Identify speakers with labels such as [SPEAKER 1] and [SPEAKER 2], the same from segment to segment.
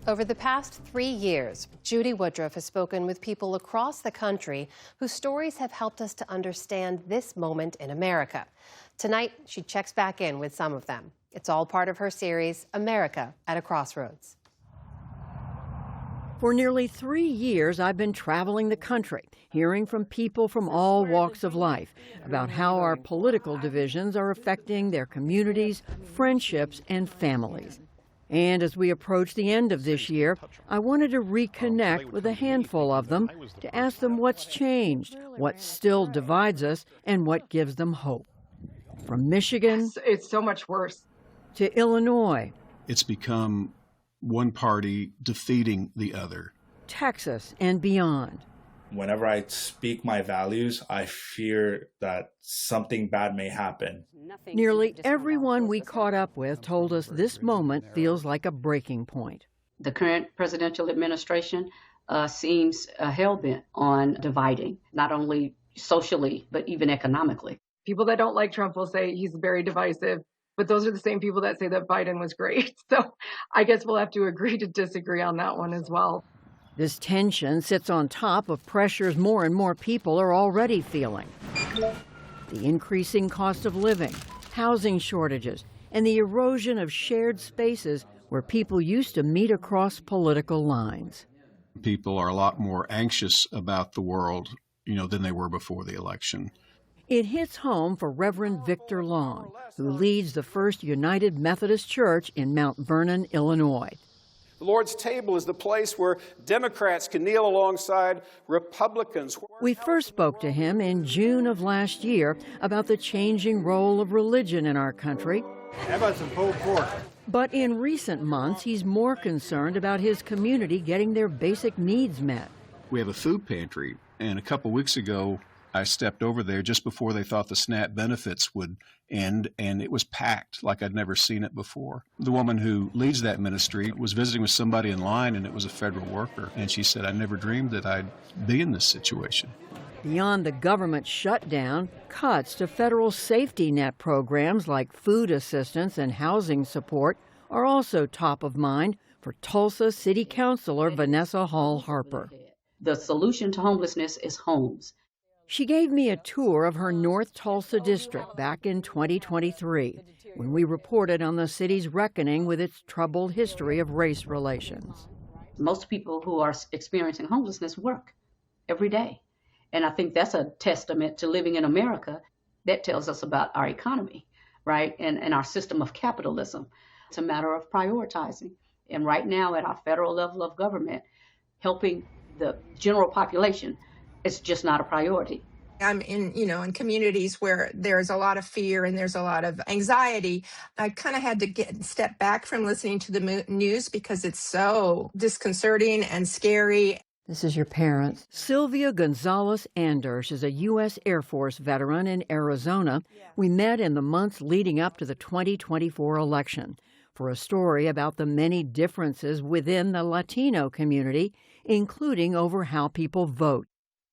[SPEAKER 1] Over the past 3 years, Judy Woodruff has spoken with people across the country whose stories have helped us to understand this moment in America. Tonight, she checks back in with some of them. It's all part of her series, America at a Crossroads.
[SPEAKER 2] For nearly 3 years, I've been traveling the country, hearing from people from all walks of life about how our political divisions are affecting their communities, friendships, and families. And as we approach the end of this year, I wanted to reconnect with a handful of them to ask them what's changed, what still divides us, and what gives them hope. From Michigan,
[SPEAKER 3] it's so much worse,
[SPEAKER 2] to Illinois.
[SPEAKER 4] It's become one party defeating the other.
[SPEAKER 2] Texas and beyond.
[SPEAKER 5] Whenever I speak my values, I fear that something bad may happen.
[SPEAKER 2] Nearly everyone we caught up with told us this moment feels like a breaking point.
[SPEAKER 6] The current presidential administration seems hell-bent on dividing, not only socially, but even economically.
[SPEAKER 3] People that don't like Trump will say he's very divisive, but those are the same people that say that Biden was great. So I guess we'll have to agree to disagree on that one as well.
[SPEAKER 2] This tension sits on top of pressures more and more people are already feeling. The increasing cost of living, housing shortages, and the erosion of shared spaces where people used to meet across political lines.
[SPEAKER 4] People are a lot more anxious about the world, than they were before the election.
[SPEAKER 2] It hits home for Reverend Victor Long, who leads the First United Methodist Church in Mount Vernon, Illinois.
[SPEAKER 7] The Lord's table is the place where Democrats can kneel alongside Republicans.
[SPEAKER 2] We first spoke to him in June of last year about the changing role of religion in our country.
[SPEAKER 8] How about some pulled pork?
[SPEAKER 2] But in recent months, he's more concerned about his community getting their basic needs met.
[SPEAKER 4] We have a food pantry, and a couple weeks ago, I stepped over there just before they thought the SNAP benefits would end, and it was packed like I'd never seen it before. The woman who leads that ministry was visiting with somebody in line, and it was a federal worker. And she said, I never dreamed that I'd be in this situation.
[SPEAKER 2] Beyond the government shutdown, cuts to federal safety net programs like food assistance and housing support are also top of mind for Tulsa City Councilor Vanessa Hall Harper.
[SPEAKER 6] The solution to homelessness is homes.
[SPEAKER 2] She gave me a tour of her North Tulsa district back in 2023, when we reported on the city's reckoning with its troubled history of race relations.
[SPEAKER 6] Most people who are experiencing homelessness work every day. And I think that's a testament to living in America that tells us about our economy, right? And our system of capitalism. It's a matter of prioritizing. And right now at our federal level of government, helping the general population, it's just not a priority.
[SPEAKER 9] I'm in communities where there's a lot of fear and there's a lot of anxiety. I kind of had to step back from listening to the news because it's so disconcerting and scary.
[SPEAKER 2] This is your parents. Sylvia Gonzalez Anders is a U.S. Air Force veteran in Arizona. We met in the months leading up to the 2024 election for a story about the many differences within the Latino community, including over how people vote.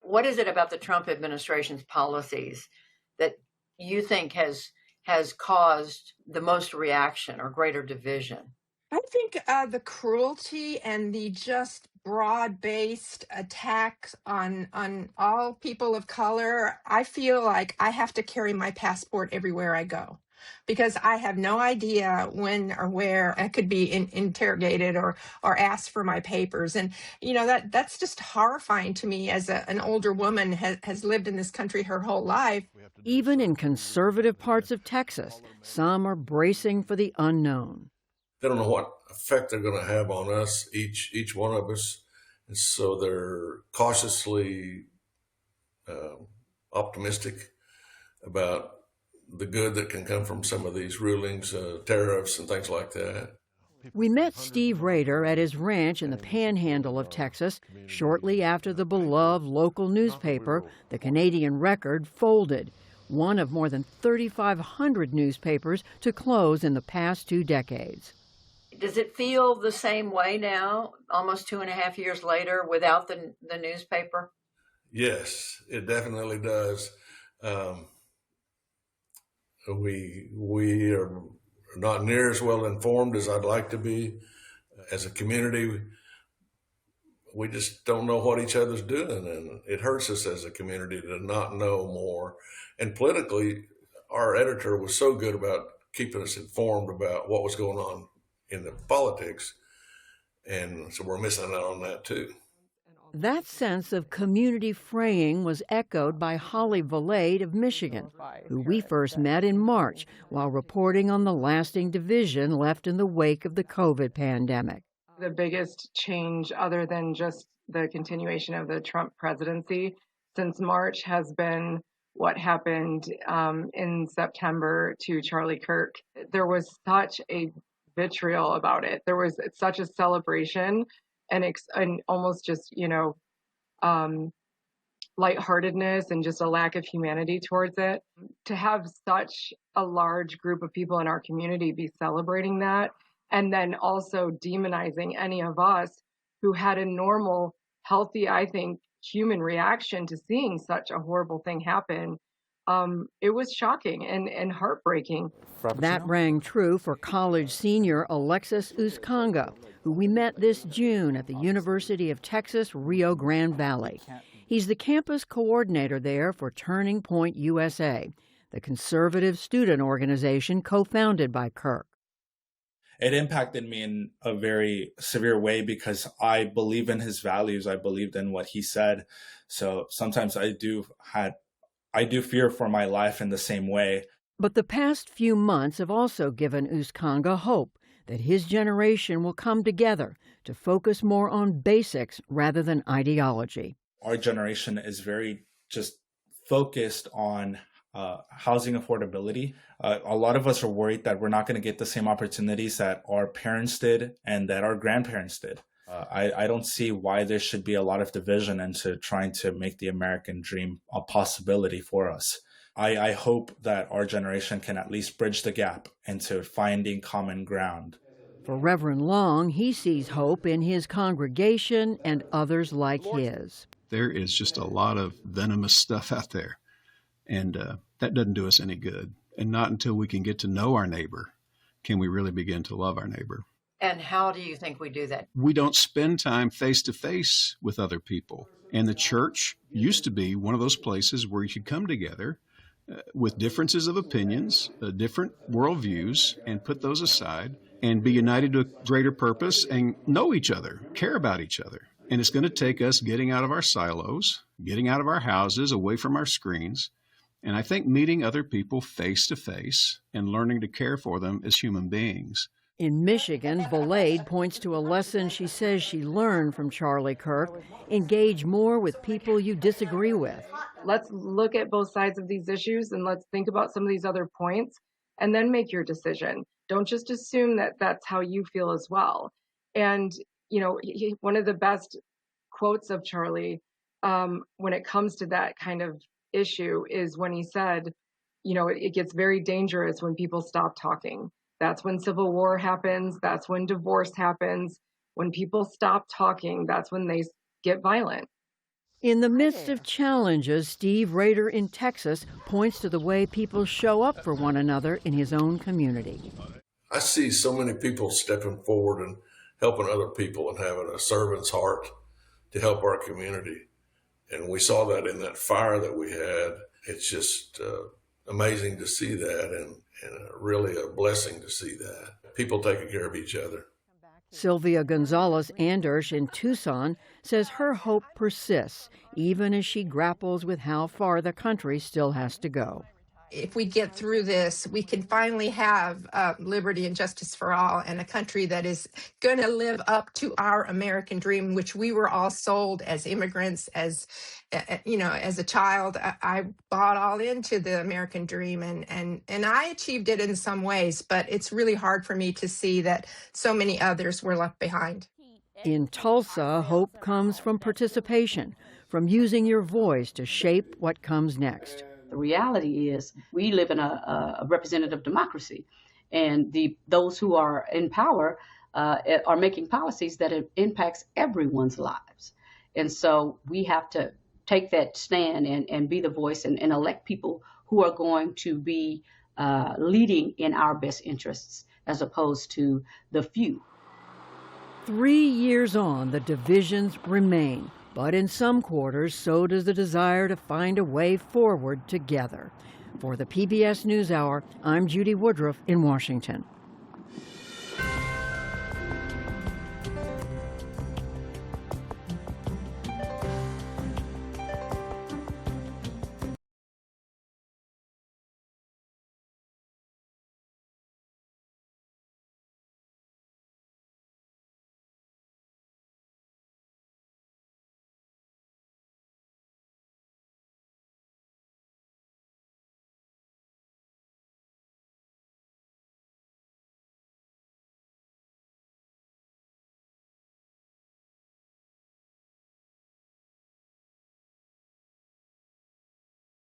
[SPEAKER 10] What is it about the Trump administration's policies that you think has caused the most reaction or greater division?
[SPEAKER 9] I think the cruelty and the just broad-based attacks on all people of color. I feel like I have to carry my passport everywhere I go, because I have no idea when or where I could be interrogated or asked for my papers. And, that's just horrifying to me as an older woman has lived in this country her whole life.
[SPEAKER 2] Even in conservative parts of Texas, some are bracing for the unknown.
[SPEAKER 11] They don't know what effect they're going to have on us, each one of us. And so they're cautiously optimistic about the good that can come from some of these rulings, tariffs and things like that.
[SPEAKER 2] We met Steve Rader at his ranch in the panhandle of Texas shortly after the beloved local newspaper, the Canadian Record, folded, one of more than 3,500 newspapers to close in the past 2 decades.
[SPEAKER 10] Does it feel the same way now, almost 2.5 years later, without the newspaper?
[SPEAKER 11] Yes, it definitely does. We are not near as well informed as I'd like to be, as a community, we just don't know what each other's doing, and it hurts us as a community to not know more. And politically, our editor was so good about keeping us informed about what was going on in the politics, and so we're missing out on that too.
[SPEAKER 2] That sense of community fraying was echoed by Holly Valade of Michigan, who we first met in March while reporting on the lasting division left in the wake of the COVID pandemic.
[SPEAKER 3] The biggest change, other than just the continuation of the Trump presidency since March, has been what happened in September to Charlie Kirk. There was such a vitriol about it. There was such a celebration and almost just, lightheartedness and just a lack of humanity towards it. To have such a large group of people in our community be celebrating that, and then also demonizing any of us who had a normal, healthy, I think, human reaction to seeing such a horrible thing happen, it was shocking and heartbreaking.
[SPEAKER 2] That rang true for college senior Alexis Uskonga, who we met this June at the University of Texas, Rio Grande Valley. He's the campus coordinator there for Turning Point USA, the conservative student organization co-founded by Kirk.
[SPEAKER 5] It impacted me in a very severe way because I believe in his values. I believed in what he said. So sometimes I do fear for my life in the same way.
[SPEAKER 2] But the past few months have also given Uskonga hope that his generation will come together to focus more on basics rather than ideology.
[SPEAKER 5] Our generation is very just focused on housing affordability. A lot of us are worried that we're not going to get the same opportunities that our parents did and that our grandparents did. I don't see why there should be a lot of division into trying to make the American dream a possibility for us. I hope that our generation can at least bridge the gap into finding common ground.
[SPEAKER 2] For Reverend Long, he sees hope in his congregation and others like his.
[SPEAKER 4] There is just a lot of venomous stuff out there, and that doesn't do us any good. And not until we can get to know our neighbor can we really begin to love our neighbor.
[SPEAKER 10] And how do you think we do that?
[SPEAKER 4] We don't spend time face to face with other people. And the church used to be one of those places where you could come together with differences of opinions, different worldviews, and put those aside and be united to a greater purpose and know each other, care about each other. And it's going to take us getting out of our silos, getting out of our houses, away from our screens. And I think meeting other people face to face and learning to care for them as human beings.
[SPEAKER 2] In Michigan, Valade points to a lesson she says she learned from Charlie Kirk: engage more with people you disagree with.
[SPEAKER 3] Let's look at both sides of these issues and let's think about some of these other points and then make your decision. Don't just assume that that's how you feel as well. And, one of the best quotes of Charlie when it comes to that kind of issue is when he said, it gets very dangerous when people stop talking. That's when civil war happens. That's when divorce happens. When people stop talking, that's when they get violent.
[SPEAKER 2] In the midst of challenges, Steve Rader in Texas points to the way people show up for one another in his own community.
[SPEAKER 11] I see so many people stepping forward and helping other people and having a servant's heart to help our community. And we saw that in that fire that we had. It's just amazing to see that and really a blessing to see that. People taking care of each other.
[SPEAKER 2] Sylvia Gonzalez Andersch in Tucson says her hope persists, even as she grapples with how far the country still has to go.
[SPEAKER 9] If we get through this, we can finally have liberty and justice for all and a country that is going to live up to our American dream, which we were all sold as immigrants, as a child. I bought all into the American dream and I achieved it in some ways, but it's really hard for me to see that so many others were left behind.
[SPEAKER 2] In Tulsa, hope comes from participation, from using your voice to shape what comes next.
[SPEAKER 6] The reality is we live in a representative democracy, and those who are in power are making policies that impacts everyone's lives. And so we have to take that stand and be the voice and elect people who are going to be leading in our best interests as opposed to the few.
[SPEAKER 2] 3 years on, the divisions remain. But in some quarters, so does the desire to find a way forward together. For the PBS NewsHour, I'm Judy Woodruff in Washington.